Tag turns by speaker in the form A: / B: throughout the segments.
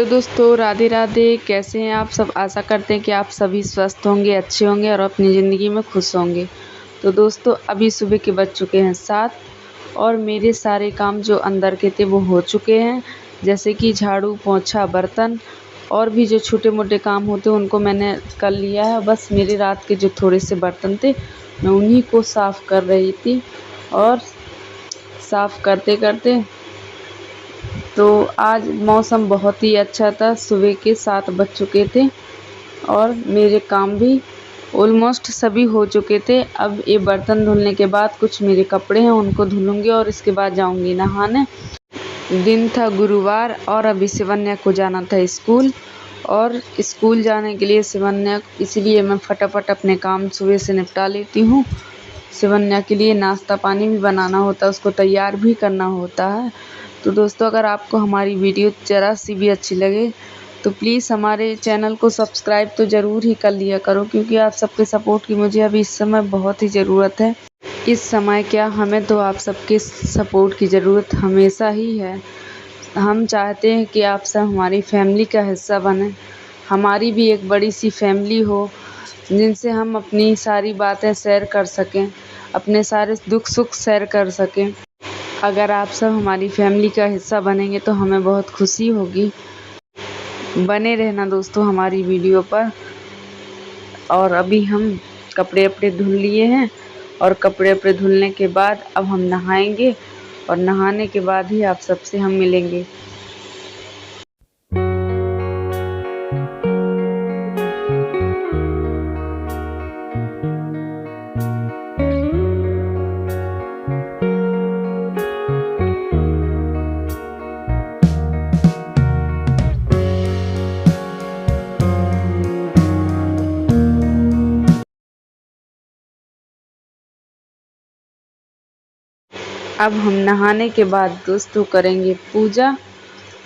A: Hello दोस्तों, राधे राधे। कैसे हैं आप सब? आशा करते हैं कि आप सभी स्वस्थ होंगे, अच्छे होंगे और अपनी ज़िंदगी में खुश होंगे। तो दोस्तों, अभी सुबह के बज चुके हैं 7 और मेरे सारे काम जो अंदर के थे वो हो चुके हैं, जैसे कि झाड़ू, पोंछा, बर्तन और भी जो छोटे मोटे काम होते हैं उनको मैंने कर लिया है। बस मेरे रात के जो थोड़े से बर्तन थे मैं उन्हीं को साफ़ कर रही थी। और साफ़ करते करते तो आज मौसम बहुत ही अच्छा था। सुबह के 7 बज चुके थे और मेरे काम भी ऑलमोस्ट सभी हो चुके थे। अब ये बर्तन धुलने के बाद कुछ मेरे कपड़े हैं उनको धुलूँगी और इसके बाद जाऊँगी नहाने। दिन था गुरुवार और अभी शिवन्या को जाना था स्कूल, और स्कूल जाने के लिए शिवन्या, इसलिए मैं फटाफट अपने काम सुबह से निपटा लेती हूँ। शिवन्या के लिए नाश्ता पानी भी बनाना होता है, उसको तैयार भी करना होता है। तो दोस्तों, अगर आपको हमारी वीडियो ज़रा सी भी अच्छी लगे तो प्लीज़ हमारे चैनल को सब्सक्राइब तो ज़रूर ही कर लिया करो, क्योंकि आप सबके सपोर्ट की मुझे अभी इस समय बहुत ही ज़रूरत है। इस समय क्या, हमें तो आप सबके सपोर्ट की ज़रूरत हमेशा ही है। हम चाहते हैं कि आप सब हमारी फैमिली का हिस्सा बने, हमारी भी एक बड़ी सी फैमिली हो जिनसे हम अपनी सारी बातें शेयर कर सकें, अपने सारे दुख सुख शेयर कर सकें। अगर आप सब हमारी फैमिली का हिस्सा बनेंगे तो हमें बहुत खुशी होगी। बने रहना दोस्तों हमारी वीडियो पर। और अभी हम कपड़े अपड़े धुल लिए हैं और कपड़े अपड़े धुलने के बाद अब हम नहाएंगे और नहाने के बाद ही आप सबसे हम मिलेंगे। अब हम नहाने के बाद दोस्तों करेंगे पूजा।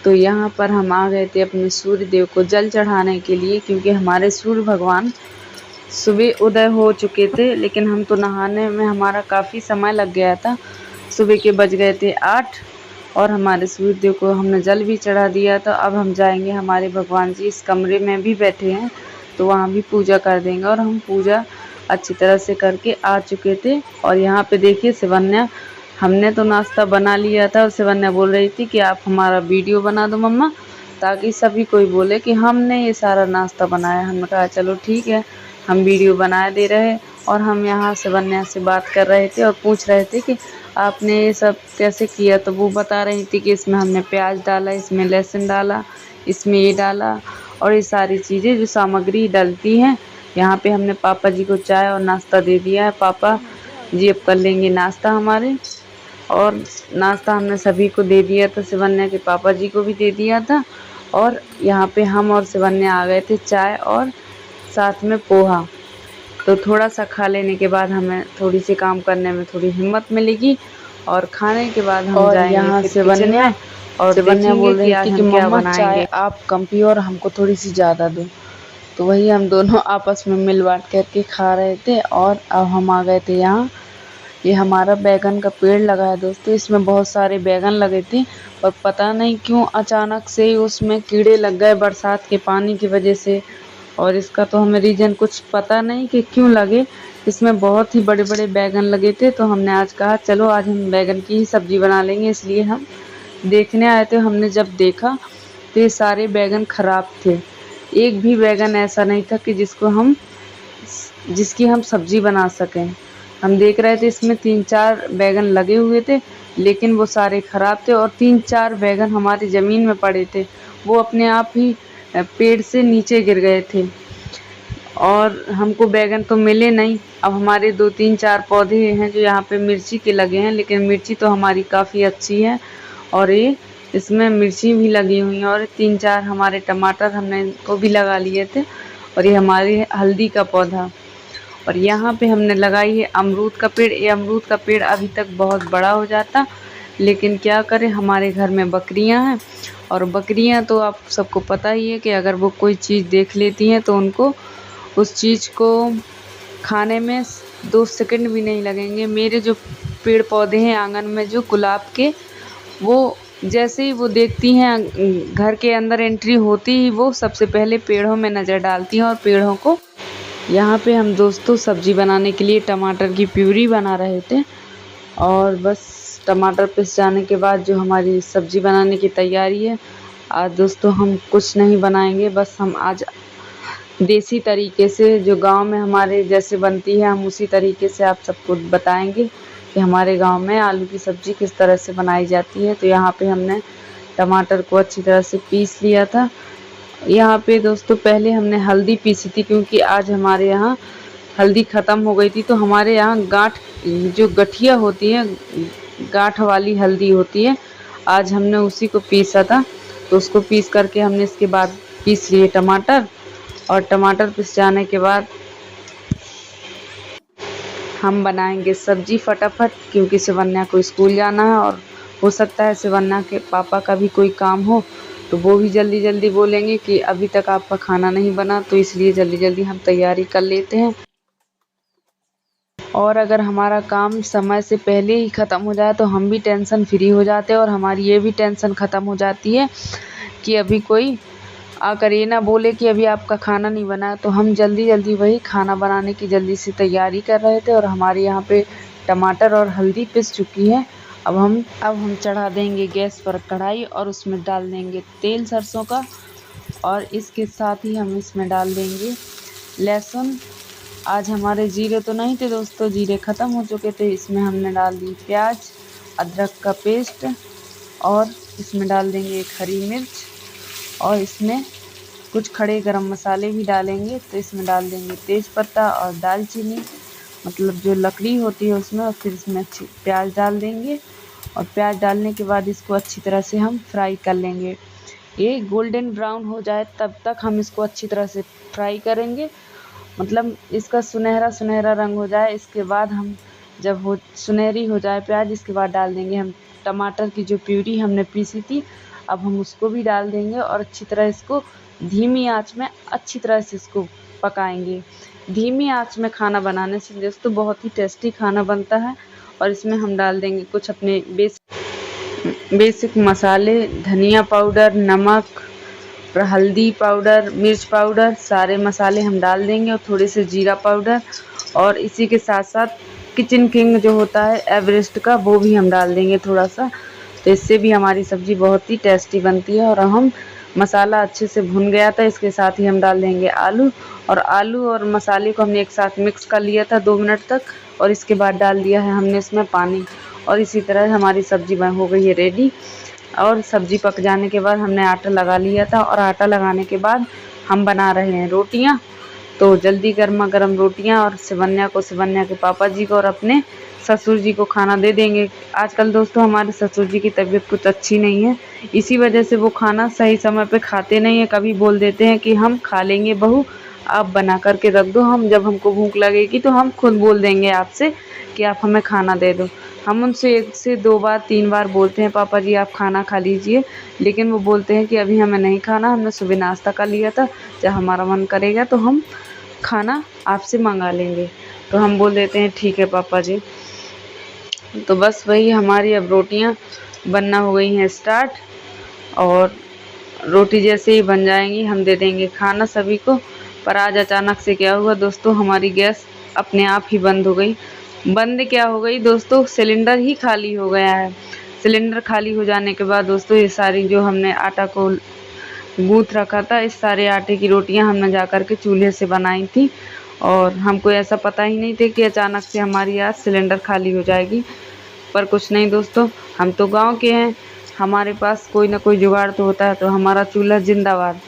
A: तो यहाँ पर हम आ गए थे अपने सूर्य देव को जल चढ़ाने के लिए, क्योंकि हमारे सूर्य भगवान सुबह उदय हो चुके थे, लेकिन हम तो नहाने में हमारा काफ़ी समय लग गया था। सुबह के बज गए थे 8 और हमारे सूर्य देव को हमने जल भी चढ़ा दिया था। अब हम जाएंगे, हमारे भगवान जी इस कमरे में भी बैठे हैं तो वहाँ भी पूजा कर देंगे। और हम पूजा अच्छी तरह से करके आ चुके थे। और यहाँ पे देखिए शिवन्या, हमने तो नाश्ता बना लिया था और शिवन्या बोल रही थी कि आप हमारा वीडियो बना दो मम्मा, ताकि सभी कोई बोले कि हमने ये सारा नाश्ता बनाया। हमने कहा चलो ठीक है, हम वीडियो बना दे रहे। और हम यहाँ शिवन्या से बात कर रहे थे और पूछ रहे थे कि आपने ये सब कैसे किया। तो वो बता रही थी कि इसमें हमने प्याज डाला, इसमें लहसुन डाला, इसमें ये डाला और ये सारी चीज़ें जो सामग्री डलती हैं। यहाँ पे हमने पापा जी को चाय और नाश्ता दे दिया है। पापा जी अब कर लेंगे नाश्ता हमारे, और नाश्ता हमने सभी को दे दिया था, शिवन्या के पापा जी को भी दे दिया था। और यहाँ पे हम और शिवन्या आ गए थे चाय और साथ में पोहा। तो थोड़ा सा खा लेने के बाद हमें थोड़ी सी काम करने में थोड़ी हिम्मत मिलेगी, और खाने के बाद हम जाएंगे यहाँ शिवन्या और शिवन्या बोल रही थी कि मम्मा चाय आप कम पियो और हमको थोड़ी सी ज़्यादा दो। तो वही हम दोनों आपस में मिल बांट करके खा रहे थे। और अब हम आ गए थे यहाँ, ये हमारा बैगन का पेड़ लगा है दोस्तों, इसमें बहुत सारे बैगन लगे थे और पता नहीं क्यों अचानक से उसमें कीड़े लग गए बरसात के पानी की वजह से। और इसका तो हमें रीज़न कुछ पता नहीं कि क्यों लगे। इसमें बहुत ही बड़े बड़े बैगन लगे थे, तो हमने आज कहा चलो आज हम बैगन की ही सब्ज़ी बना लेंगे, इसलिए हम देखने आए थे। हमने जब देखा तो ये सारे बैगन ख़राब थे, एक भी बैगन ऐसा नहीं था कि जिसकी हम सब्ज़ी बना सकें। हम देख रहे थे इसमें 3-4 बैगन लगे हुए थे, लेकिन वो सारे ख़राब थे। और 3-4 बैगन हमारी ज़मीन में पड़े थे, वो अपने आप ही पेड़ से नीचे गिर गए थे और हमको बैगन तो मिले नहीं। अब हमारे 2-3-4 पौधे हैं जो यहाँ पे मिर्ची के लगे हैं, लेकिन मिर्ची तो हमारी काफ़ी अच्छी है और ये इसमें मिर्ची भी लगी हुई हैं। और 3-4 हमारे टमाटर हमने इनको भी लगा लिए थे, और ये हमारी हल्दी का पौधा। और यहाँ पे हमने लगाई है अमरूद का पेड़। ये अमरूद का पेड़ अभी तक बहुत बड़ा हो जाता, लेकिन क्या करें, हमारे घर में बकरियाँ हैं और बकरियाँ तो आप सबको पता ही है कि अगर वो कोई चीज़ देख लेती हैं तो उनको उस चीज़ को खाने में 2 सेकंड भी नहीं लगेंगे। मेरे जो पेड़ पौधे हैं आंगन में जो गुलाब के, वो जैसे ही वो देखती हैं घर के अंदर एंट्री होती ही वो सबसे पहले पेड़ों में नज़र डालती हैं और पेड़ों को। यहाँ पे हम दोस्तों सब्जी बनाने के लिए टमाटर की प्यूरी बना रहे थे और बस टमाटर पिस जाने के बाद जो हमारी सब्जी बनाने की तैयारी है। आज दोस्तों हम कुछ नहीं बनाएंगे, बस हम आज देसी तरीके से जो गांव में हमारे जैसे बनती है हम उसी तरीके से आप सबको बताएंगे कि हमारे गांव में आलू की सब्ज़ी किस तरह से बनाई जाती है। तो यहाँ पे हमने टमाटर को अच्छी तरह से पीस लिया था। यहाँ पे दोस्तों पहले हमने हल्दी पीसी थी क्योंकि आज हमारे यहाँ हल्दी ख़त्म हो गई थी। तो हमारे यहाँ गांठ जो गठिया होती है, गांठ वाली हल्दी होती है, आज हमने उसी को पीसा था। तो उसको पीस करके हमने इसके बाद पीस लिए टमाटर, और टमाटर पिस जाने के बाद हम बनाएंगे सब्जी फटाफट क्योंकि शिवन्या को स्कूल जाना है और हो सकता है शिवन्या के पापा का भी कोई काम हो तो वो भी जल्दी जल्दी बोलेंगे कि अभी तक आपका खाना नहीं बना, तो इसलिए जल्दी जल्दी हम तैयारी कर लेते हैं। और अगर हमारा काम समय से पहले ही ख़त्म हो जाए तो हम भी टेंशन फ्री हो जाते हैं और हमारी ये भी टेंशन ख़त्म हो जाती है कि अभी कोई आकर ये ना बोले कि अभी आपका खाना नहीं बना। तो हम जल्दी जल्दी वही खाना बनाने की जल्दी से तैयारी कर रहे थे और हमारे यहाँ पे टमाटर और हल्दी पिस चुकी है। अब हम चढ़ा देंगे गैस पर कढ़ाई और उसमें डाल देंगे तेल सरसों का, और इसके साथ ही हम इसमें डाल देंगे लहसुन। आज हमारे जीरे तो नहीं थे दोस्तों, जीरे ख़त्म हो चुके थे। इसमें हमने डाल दी प्याज, अदरक का पेस्ट, और इसमें डाल देंगे एक हरी मिर्च, और इसमें कुछ खड़े गरम मसाले भी डालेंगे। तो इसमें डाल देंगे तेज़पत्ता और दालचीनी, मतलब जो लकड़ी होती है उसमें, और फिर इसमें अच्छी प्याज डाल देंगे। और प्याज डालने के बाद इसको अच्छी तरह से हम फ्राई कर लेंगे। ये गोल्डन ब्राउन हो जाए तब तक हम इसको अच्छी तरह से फ्राई करेंगे, मतलब इसका सुनहरा सुनहरा रंग हो जाए। इसके बाद हम जब वो सुनहरी हो जाए प्याज, इसके बाद डाल देंगे हम टमाटर की जो प्यूरी हमने पीसी थी। अब हम उसको भी डाल देंगे और अच्छी तरह इसको धीमी आंच में अच्छी तरह से इसको पकाएंगे। धीमी आंच में खाना बनाने से दोस्तों बहुत ही टेस्टी खाना बनता है। और इसमें हम डाल देंगे कुछ अपने बेसिक मसाले, धनिया पाउडर, नमक, हल्दी पाउडर, मिर्च पाउडर, सारे मसाले हम डाल देंगे, और थोड़े से जीरा पाउडर, और इसी के साथ साथ किचन किंग जो होता है एवरेस्ट का, वो भी हम डाल देंगे थोड़ा सा। तो इससे भी हमारी सब्ज़ी बहुत ही टेस्टी बनती है। और हम मसाला अच्छे से भुन गया था, इसके साथ ही हम डाल देंगे आलू, और आलू और मसाले को हमने एक साथ मिक्स कर लिया था 2 मिनट तक, और इसके बाद डाल दिया है हमने इसमें पानी। और इसी तरह हमारी सब्ज़ी हो गई है रेडी। और सब्ज़ी पक जाने के बाद हमने आटा लगा लिया था, और आटा लगाने के बाद हम बना रहे हैं रोटियां। तो जल्दी गर्मा गर्म रोटियां, और शिवन्या के पापा जी को और अपने ससुर जी को खाना दे देंगे। आजकल दोस्तों हमारे ससुर जी की तबीयत कुछ अच्छी नहीं है, इसी वजह से वो खाना सही समय पे खाते नहीं है। कभी बोल देते हैं कि हम खा लेंगे बहू, आप बना करके रख दो, हम जब हमको भूख लगेगी तो हम खुद बोल देंगे आपसे कि आप हमें खाना दे दो। हम उनसे 1 से 2 बार 3 बार बोलते हैं पापा जी आप खाना खा लीजिए, लेकिन वो बोलते हैं कि अभी हमें नहीं खाना, हमने सुबह नाश्ता कर लिया था, जब हमारा मन करेगा तो हम खाना आपसे मंगा लेंगे। तो हम बोल देते हैं ठीक है पापा जी। तो बस वही हमारी अब रोटियां बनना हो गई हैं स्टार्ट, और रोटी जैसे ही बन जाएंगी हम दे देंगे खाना सभी को। पर आज अचानक से क्या हुआ दोस्तों, हमारी गैस अपने आप ही बंद हो गई। बंद क्या हो गई दोस्तों, सिलेंडर ही खाली हो गया है। सिलेंडर खाली हो जाने के बाद दोस्तों ये सारी जो हमने आटा को गूँथ रखा था, इस सारे आटे की रोटियां हमने जा कर के चूल्हे से बनाई थी, और हमको ऐसा पता ही नहीं था कि अचानक से हमारी आज सिलेंडर खाली हो जाएगी। पर कुछ नहीं दोस्तों, हम तो गांव के हैं, हमारे पास कोई ना कोई जुगाड़ तो होता है। तो हमारा चूल्हा जिंदाबाद,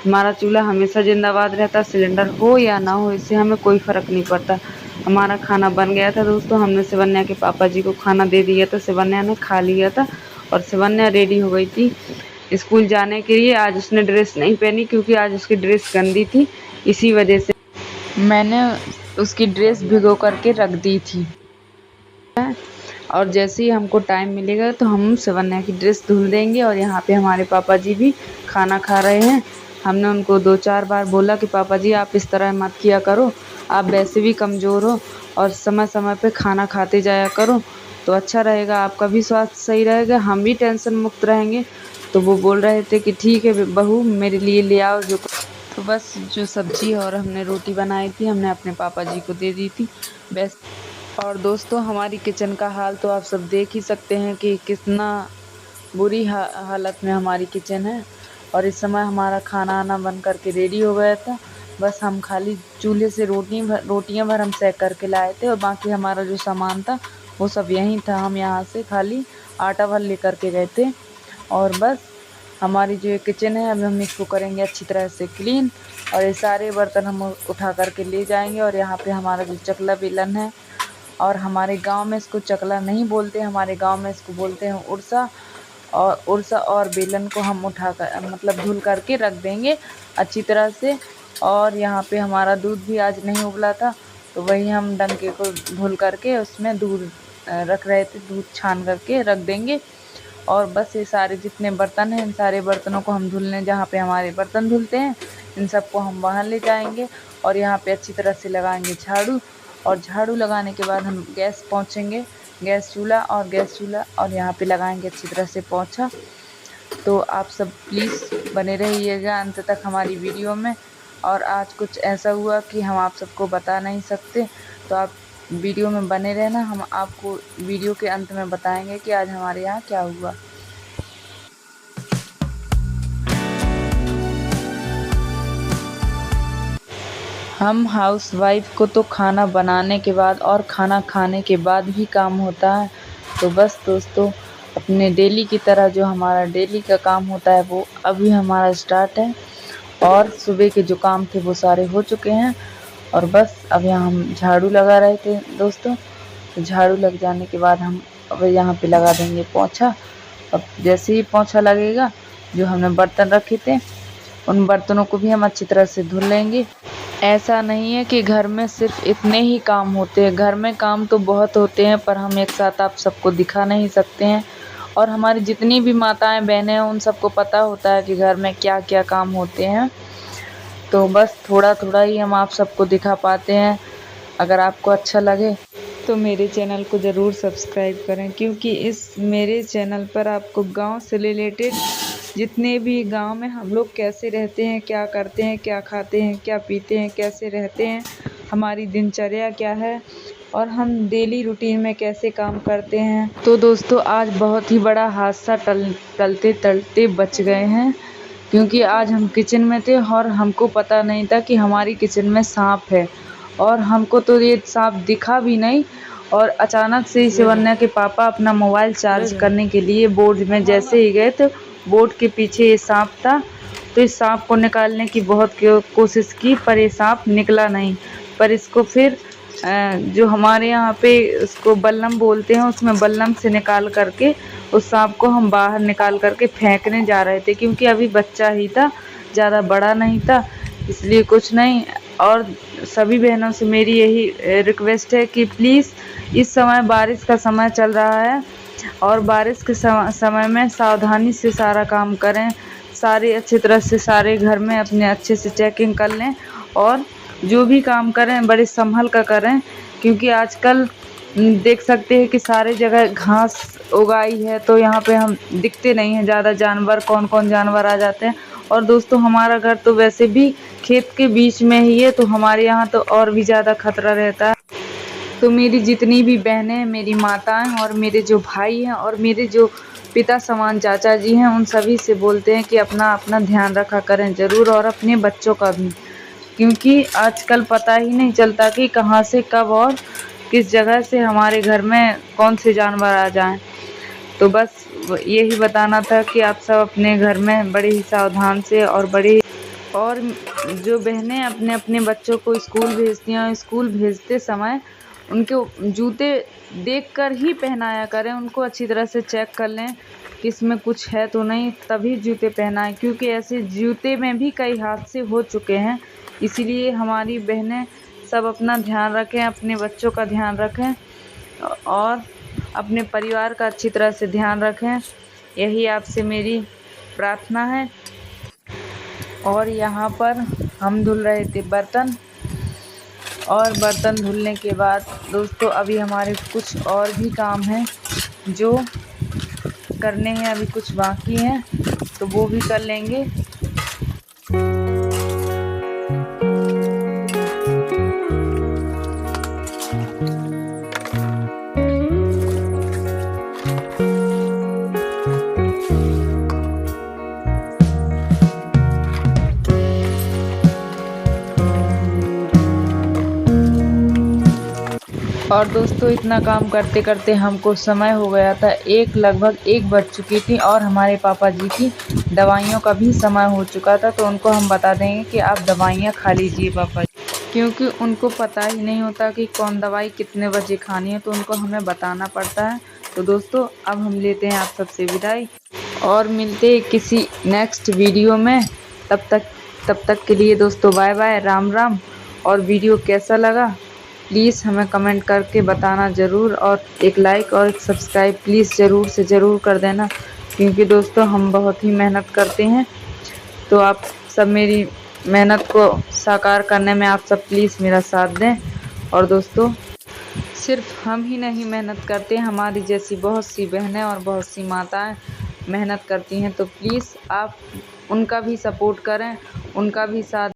A: हमारा चूल्हा हमेशा जिंदाबाद रहता। सिलेंडर हो या ना हो इससे हमें कोई फ़र्क नहीं पड़ता। हमारा खाना बन गया था दोस्तों, हमने शिवन्या के पापा जी को खाना दे दिया था, शिवन्या ने खा लिया था, और शिवन्या रेडी हो गई थी स्कूल जाने के लिए। आज उसने ड्रेस नहीं पहनी क्योंकि आज उसकी ड्रेस गंदी थी, इसी वजह से मैंने उसकी ड्रेस भिगो करके रख दी थी। और जैसे ही हमको टाइम मिलेगा तो हम शिवन्या की ड्रेस धुल देंगे। और यहाँ पे हमारे पापा जी भी खाना खा रहे हैं। हमने उनको 2-4 बार बोला कि पापा जी आप इस तरह मत किया करो, आप वैसे भी कमज़ोर हो, और समय समय पे खाना खाते जाया करो। तो अच्छा रहेगा, आपका भी स्वास्थ्य सही रहेगा, हम भी टेंशन मुक्त रहेंगे। तो वो बोल रहे थे कि ठीक है बहू, मेरे लिए ले आओ जो। तो बस जो सब्जी और हमने रोटी बनाई थी, हमने अपने पापा जी को दे दी थी बस। और दोस्तों, हमारी किचन का हाल तो आप सब देख ही सकते हैं कि कितना बुरी हालत में हमारी किचन है। और इस समय हमारा खाना आना बन करके रेडी हो गया था। बस हम खाली चूल्हे से रोटियां भर हम सेक करके लाए थे, और बाकी हमारा जो सामान था वो सब यहीं था। हम यहाँ से खाली आटा भर लेकर के गए थे। और बस हमारी जो ये किचन है, अब हम इसको करेंगे अच्छी तरह से क्लीन, और ये सारे बर्तन हम उठा करके ले जाएंगे। और यहाँ पे हमारा जो चकला बेलन है, और हमारे गांव में इसको चकला नहीं बोलते, हमारे गांव में इसको बोलते हैं उड़सा। और उड़सा और बेलन को हम उठा कर मतलब धुल करके रख देंगे अच्छी तरह से। और यहाँ पे हमारा दूध भी आज नहीं उबला था, तो वही हम डंके को धुल करके उसमें दूध रख रहे थे, दूध छान करके रख देंगे। और बस ये सारे जितने बर्तन हैं, इन सारे बर्तनों को हम धुलने, जहाँ पे हमारे बर्तन धुलते हैं, इन सबको हम वहाँ ले जाएंगे। और यहाँ पे अच्छी तरह से लगाएंगे झाड़ू। और झाड़ू लगाने के बाद हम गैस पहुँचेंगे, गैस चूल्हा, और यहाँ पे लगाएंगे अच्छी तरह से पोंछा। तो आप सब प्लीज़ बने रहिएगा अंत तक हमारी वीडियो में। और आज कुछ ऐसा हुआ कि हम आप सबको बता नहीं सकते, तो आप वीडियो में बने रहना। हम आपको वीडियो के अंत में बताएंगे कि आज हमारे यहाँ क्या हुआ। हम हाउसवाइफ को तो खाना बनाने के बाद और खाना खाने के बाद भी काम होता है। तो बस दोस्तों, अपने डेली की तरह जो हमारा डेली का काम होता है वो अभी हमारा स्टार्ट है। और सुबह के जो काम थे वो सारे हो चुके हैं। और बस अब यहाँ हम झाड़ू लगा रहे थे दोस्तों। तो झाड़ू लग जाने के बाद हम अब यहाँ पे लगा देंगे पोंछा। अब जैसे ही पोंछा लगेगा, जो हमने बर्तन रखे थे उन बर्तनों को भी हम अच्छी तरह से धुल लेंगे। ऐसा नहीं है कि घर में सिर्फ इतने ही काम होते हैं, घर में काम तो बहुत होते हैं, पर हम एक साथ आप सबको दिखा नहीं सकते हैं। और हमारी जितनी भी माताएं बहनें हैं, उन सबको पता होता है कि घर में क्या क्या काम होते हैं। तो बस थोड़ा थोड़ा ही हम आप सबको दिखा पाते हैं। अगर आपको अच्छा लगे तो मेरे चैनल को ज़रूर सब्सक्राइब करें, क्योंकि इस मेरे चैनल पर आपको गांव से रिलेटेड जितने भी गांव में हम लोग कैसे रहते हैं, क्या करते हैं, क्या खाते हैं, क्या पीते हैं, कैसे रहते हैं, हमारी दिनचर्या क्या है, और हम डेली रूटीन में कैसे काम करते हैं। तो दोस्तों, आज बहुत ही बड़ा हादसा टलते टलते बच गए हैं, क्योंकि आज हम किचन में थे और हमको पता नहीं था कि हमारी किचन में सांप है। और हमको तो ये सांप दिखा भी नहीं। और अचानक से ही शिवन्या के पापा अपना मोबाइल चार्ज करने के लिए बोर्ड में जैसे ही गए, तो बोर्ड के पीछे ये सांप था। तो इस सांप को निकालने की बहुत कोशिश की, पर ये सांप निकला नहीं। पर इसको फिर जो हमारे यहाँ पे उसको बल्लम बोलते हैं, उसमें बल्लम से निकाल करके उस सांप को हम बाहर निकाल करके फेंकने जा रहे थे, क्योंकि अभी बच्चा ही था, ज़्यादा बड़ा नहीं था, इसलिए कुछ नहीं। और सभी बहनों से मेरी यही रिक्वेस्ट है कि प्लीज़, इस समय बारिश का समय चल रहा है, और बारिश के समय में सावधानी से सारा काम करें। सारे अच्छी तरह से सारे घर में अपने अच्छे से चेकिंग कर लें, और जो भी काम करें बड़े संभल कर करें, क्योंकि आजकल देख सकते हैं कि सारे जगह घास उगाई है, तो यहाँ पे हम दिखते नहीं हैं ज़्यादा जानवर, कौन कौन जानवर आ जाते हैं। और दोस्तों, हमारा घर तो वैसे भी खेत के बीच में ही है, तो हमारे यहाँ तो और भी ज़्यादा खतरा रहता है। तो मेरी जितनी भी बहनें, मेरी माताएं, और मेरे जो भाई हैं, और मेरे जो पिता समान चाचा जी हैं, उन सभी से बोलते हैं कि अपना अपना ध्यान रखा करें ज़रूर, और अपने बच्चों का भी, क्योंकि आजकल पता ही नहीं चलता कि कहाँ से कब और किस जगह से हमारे घर में कौन से जानवर आ जाएं। तो बस यही बताना था कि आप सब अपने घर में बड़े ही सावधान से, और जो बहनें अपने अपने बच्चों को स्कूल भेजती हैं, स्कूल भेजते समय उनके जूते देखकर ही पहनाया करें, उनको अच्छी तरह से चेक कर लें कि इसमें कुछ है तो नहीं, तभी जूते पहनाएं, क्योंकि ऐसे जूते में भी कई हादसे हो चुके हैं। इसीलिए हमारी बहनें सब अपना ध्यान रखें, अपने बच्चों का ध्यान रखें, और अपने परिवार का अच्छी तरह से ध्यान रखें। यही आपसे मेरी प्रार्थना है। और यहाँ पर हम धुल रहे थे बर्तन, और बर्तन धुलने के बाद दोस्तों अभी हमारे कुछ और भी काम हैं जो करने हैं, अभी कुछ बाकी हैं तो वो भी कर लेंगे। और दोस्तों इतना काम करते करते हमको समय हो गया था, लगभग 1 बज चुकी थी और हमारे पापा जी की दवाइयों का भी समय हो चुका था। तो उनको हम बता देंगे कि आप दवाइयाँ खा लीजिए पापा जी, क्योंकि उनको पता ही नहीं होता कि कौन दवाई कितने बजे खानी है, तो उनको हमें बताना पड़ता है। तो दोस्तों अब हम लेते हैं आप सबसे विदाई और मिलते हैं किसी नेक्स्ट वीडियो में। तब तक के लिए दोस्तों बाय बाय, राम राम। और वीडियो कैसा लगा प्लीज़ हमें कमेंट करके बताना ज़रूर, और एक लाइक और एक सब्सक्राइब प्लीज़ ज़रूर से ज़रूर कर देना, क्योंकि दोस्तों हम बहुत ही मेहनत करते हैं। तो आप सब मेरी मेहनत को साकार करने में आप सब प्लीज़ मेरा साथ दें। और दोस्तों सिर्फ हम ही नहीं मेहनत करते, हमारी जैसी बहुत सी बहनें और बहुत सी माताएं मेहनत करती हैं। तो प्लीज़ आप उनका भी सपोर्ट करें, उनका भी साथ